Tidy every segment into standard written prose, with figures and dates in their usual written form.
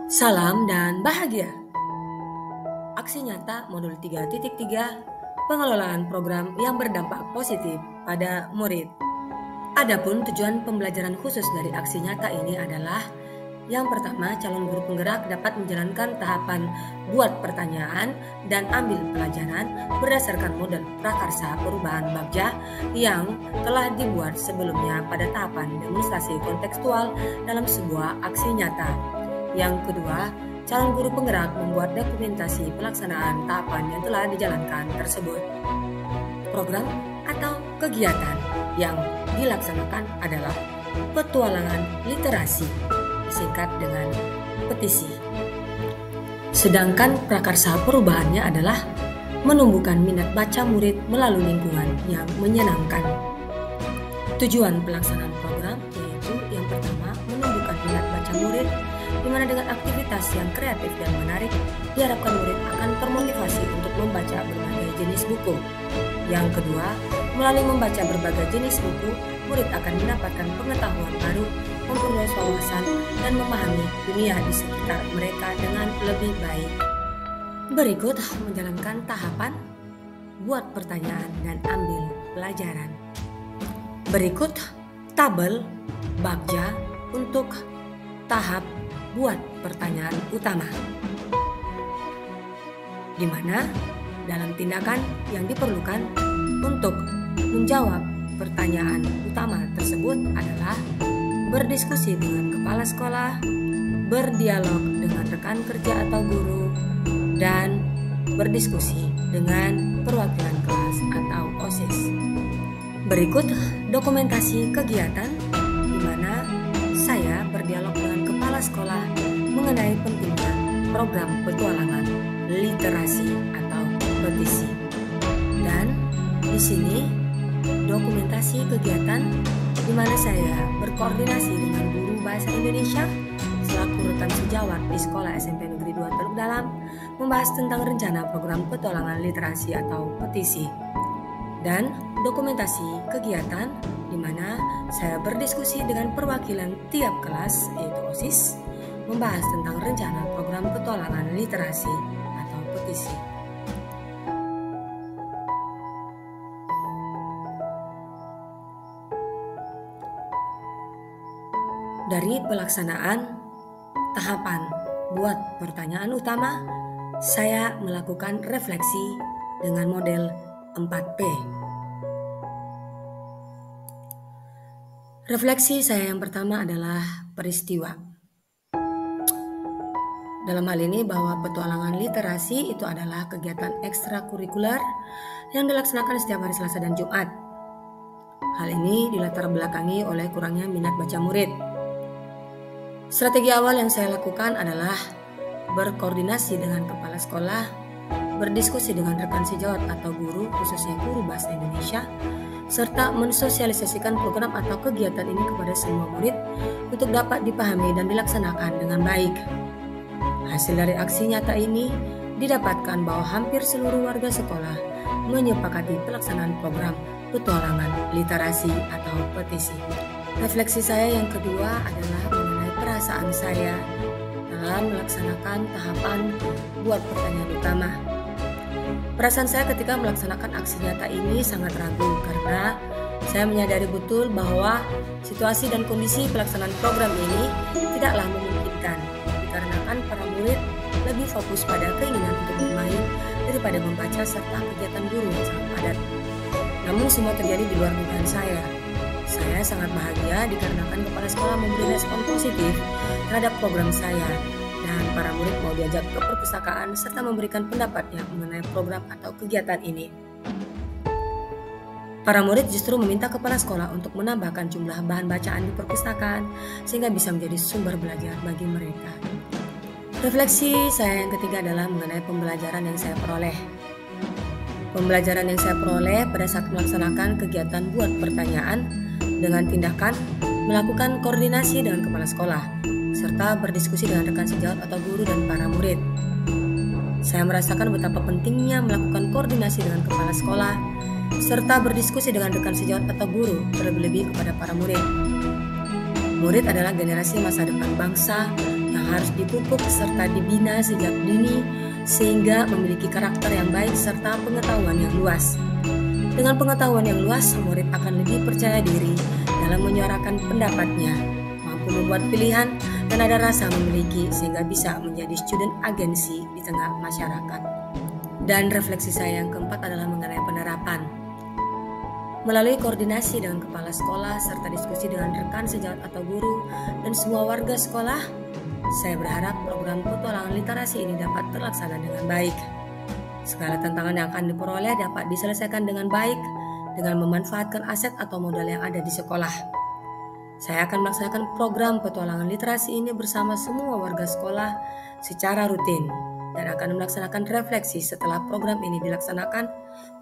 Salam dan bahagia. Aksi nyata modul 3.3, pengelolaan program yang berdampak positif pada murid. Adapun tujuan pembelajaran khusus dari aksi nyata ini adalah yang pertama, calon guru penggerak dapat menjalankan tahapan buat pertanyaan dan ambil pelajaran berdasarkan model prakarsa perubahan Bagja yang telah dibuat sebelumnya pada tahapan demonstrasi kontekstual dalam sebuah aksi nyata. Yang kedua, calon guru penggerak membuat dokumentasi pelaksanaan tahapan yang telah dijalankan tersebut. Program atau kegiatan yang dilaksanakan adalah petualangan literasi, disingkat dengan petisi. Sedangkan prakarsa perubahannya adalah menumbuhkan minat baca murid melalui lingkungan yang menyenangkan. Tujuan pelaksanaan program yaitu yang pertama, menumbuhkan minat baca murid, di mana dengan aktivitas yang kreatif dan menarik diharapkan murid akan termotivasi untuk membaca berbagai jenis buku. Yang kedua, melalui membaca berbagai jenis buku, murid akan mendapatkan pengetahuan baru, memperluas wawasan, dan memahami dunia di sekitar mereka dengan lebih baik. Berikut menjalankan tahapan buat pertanyaan dan ambil pelajaran. Berikut tabel Bagja untuk tahap buat pertanyaan utama, di mana dalam tindakan yang diperlukan untuk menjawab pertanyaan utama tersebut adalah berdiskusi dengan kepala sekolah, berdialog dengan rekan kerja atau guru, dan berdiskusi dengan perwakilan kelas atau OSIS. Berikut dokumentasi kegiatan di mana saya berdialog dengan kepala sekolah mengenai pentingnya program petualangan literasi atau petisi. Dan di sini dokumentasi kegiatan di mana saya berkoordinasi dengan guru bahasa Indonesia selaku rekan sejawat di sekolah SMP Negeri 2 Teluk Dalam membahas tentang rencana program petualangan literasi atau petisi. Dan dokumentasi kegiatan di mana saya berdiskusi dengan perwakilan tiap kelas yaitu OSIS membahas tentang rencana program petualangan literasi atau petisi. Dari pelaksanaan tahapan buat pertanyaan utama, saya melakukan refleksi dengan model 4P. Refleksi saya yang pertama adalah peristiwa. Dalam hal ini bahwa petualangan literasi itu adalah kegiatan ekstrakurikuler yang dilaksanakan setiap hari Selasa dan Jumat. Hal ini dilatar belakangi oleh kurangnya minat baca murid. Strategi awal yang saya lakukan adalah berkoordinasi dengan kepala sekolah, berdiskusi dengan rekan sejawat atau guru, khususnya guru bahasa Indonesia, serta mensosialisasikan program atau kegiatan ini kepada semua murid untuk dapat dipahami dan dilaksanakan dengan baik. Hasil dari aksi nyata ini didapatkan bahwa hampir seluruh warga sekolah menyepakati pelaksanaan program petualangan literasi atau petisi. Refleksi saya yang kedua adalah mengenai perasaan saya dalam melaksanakan tahapan buat pertanyaan utama. Perasaan saya ketika melaksanakan aksi nyata ini sangat ragu karena saya menyadari betul bahwa situasi dan kondisi pelaksanaan program ini tidaklah memungkinkan dikarenakan para murid lebih fokus pada keinginan untuk bermain daripada membaca serta kegiatan guru yang sangat padat. Namun semua terjadi di luar dugaan saya. Saya sangat bahagia dikarenakan kepala sekolah memberi respon positif terhadap program saya dan para murid mau diajak ke perpustakaan serta memberikan pendapatnya mengenai program atau kegiatan ini. Para murid justru meminta kepala sekolah untuk menambahkan jumlah bahan bacaan di perpustakaan sehingga bisa menjadi sumber belajar bagi mereka. Refleksi saya yang ketiga adalah mengenai pembelajaran yang saya peroleh. Pembelajaran yang saya peroleh pada saat melaksanakan kegiatan buat pertanyaan dengan tindakan melakukan koordinasi dengan kepala sekolah serta berdiskusi dengan rekan sejawat atau guru dan para murid. Saya merasakan betapa pentingnya melakukan koordinasi dengan kepala sekolah serta berdiskusi dengan rekan sejawat atau guru, terlebih-lebih kepada para murid. Murid adalah generasi masa depan bangsa yang harus dipupuk serta dibina sejak dini sehingga memiliki karakter yang baik serta pengetahuan yang luas. Dengan pengetahuan yang luas, murid akan lebih percaya diri dalam menyuarakan pendapatnya, mampu membuat pilihan, dan ada rasa memiliki sehingga bisa menjadi student agency di tengah masyarakat. Dan refleksi saya yang keempat adalah mengenai penerapan. Melalui koordinasi dengan kepala sekolah serta diskusi dengan rekan sejawat atau guru dan semua warga sekolah, saya berharap program petualangan literasi ini dapat terlaksana dengan baik. Segala tantangan yang akan diperoleh dapat diselesaikan dengan baik dengan memanfaatkan aset atau modal yang ada di sekolah. Saya akan melaksanakan program petualangan literasi ini bersama semua warga sekolah secara rutin dan akan melaksanakan refleksi setelah program ini dilaksanakan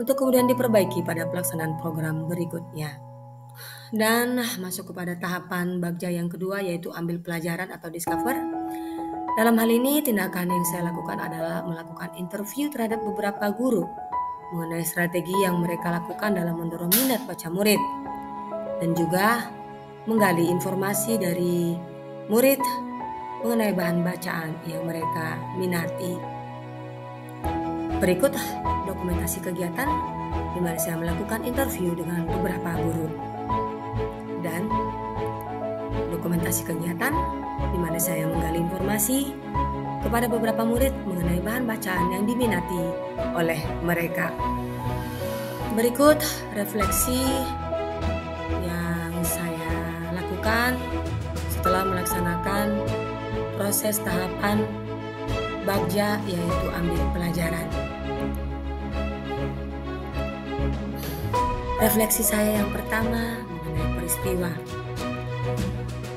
untuk kemudian diperbaiki pada pelaksanaan program berikutnya. Dan masuk kepada tahapan bagja yang kedua, yaitu ambil pelajaran atau discover. Dalam hal ini, tindakan yang saya lakukan adalah melakukan interview terhadap beberapa guru mengenai strategi yang mereka lakukan dalam mendorong minat baca murid, dan juga menggali informasi dari murid mengenai bahan bacaan yang mereka minati. Berikut dokumentasi kegiatan di mana saya melakukan interview dengan beberapa guru. Dan dokumentasi kegiatan di mana saya menggali informasi kepada beberapa murid mengenai bahan bacaan yang diminati oleh mereka. Berikut refleksi yang saya lakukan setelah melaksanakan proses tahapan bagja, yaitu ambil pelajaran. Refleksi saya yang pertama mengenai peristiwa.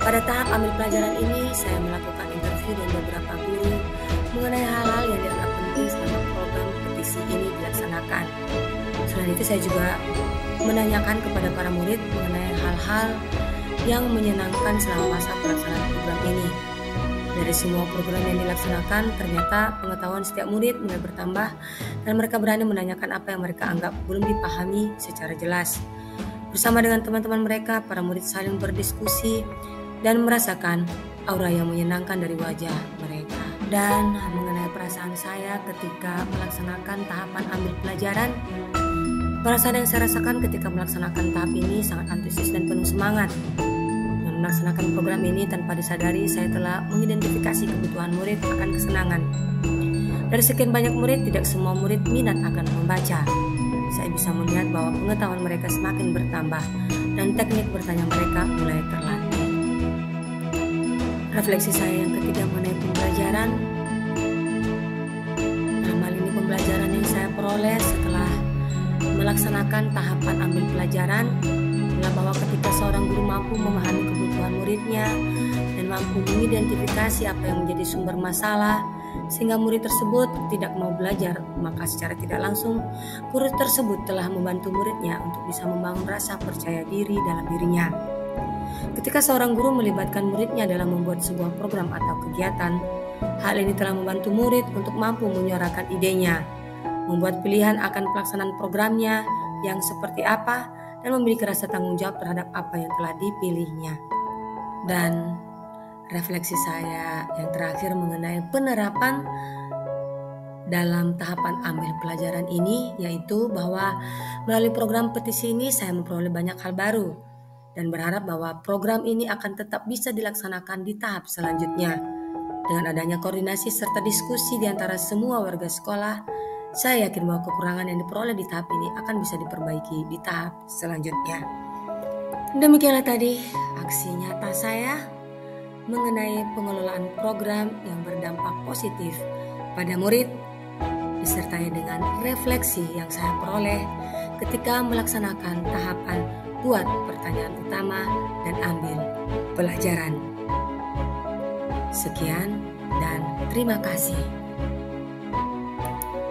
Pada tahap ambil pelajaran ini, saya melakukan interview dengan beberapa guru mengenai hal-hal yang dianggap penting selama program petisi ini dilaksanakan. Selain itu, saya juga menanyakan kepada para murid mengenai hal-hal yang menyenangkan selama masa pelaksanaan program ini. Dari semua program yang dilaksanakan, ternyata pengetahuan setiap murid mulai bertambah dan mereka berani menanyakan apa yang mereka anggap belum dipahami secara jelas. Bersama dengan teman-teman mereka, para murid saling berdiskusi dan merasakan aura yang menyenangkan dari wajah mereka. Dan mengenai perasaan saya ketika melaksanakan tahapan ambil pelajaran, perasaan yang saya rasakan ketika melaksanakan tahap ini sangat antusias dan penuh semangat. Melaksanakan program ini tanpa disadari, saya telah mengidentifikasi kebutuhan murid akan kesenangan. Dari sekian banyak murid, tidak semua murid minat akan membaca. Saya bisa melihat bahwa pengetahuan mereka semakin bertambah dan teknik bertanya mereka mulai terlatih. Refleksi saya yang ketiga mengenai pembelajaran. Dalam hal ini pembelajaran yang saya peroleh setelah melaksanakan tahapan ambil pelajaran adalah bahwa ketika seorang guru mampu memahami kebutuhan muridnya dan mampu mengidentifikasi apa yang menjadi sumber masalah sehingga murid tersebut tidak mau belajar, maka secara tidak langsung guru tersebut telah membantu muridnya untuk bisa membangun rasa percaya diri dalam dirinya. Ketika seorang guru melibatkan muridnya dalam membuat sebuah program atau kegiatan, hal ini telah membantu murid untuk mampu menyuarakan idenya, membuat pilihan akan pelaksanaan programnya yang seperti apa, dan memiliki rasa tanggung jawab terhadap apa yang telah dipilihnya. Dan refleksi saya yang terakhir mengenai penerapan dalam tahapan ambil pelajaran ini, yaitu bahwa melalui program petisi ini saya memperoleh banyak hal baru dan berharap bahwa program ini akan tetap bisa dilaksanakan di tahap selanjutnya. Dengan adanya koordinasi serta diskusi di antara semua warga sekolah, saya yakin bahwa kekurangan yang diperoleh di tahap ini akan bisa diperbaiki di tahap selanjutnya. Demikianlah tadi aksi nyata saya mengenai pengelolaan program yang berdampak positif pada murid, disertai dengan refleksi yang saya peroleh ketika melaksanakan tahapan buat pertanyaan utama dan ambil pelajaran. Sekian dan terima kasih.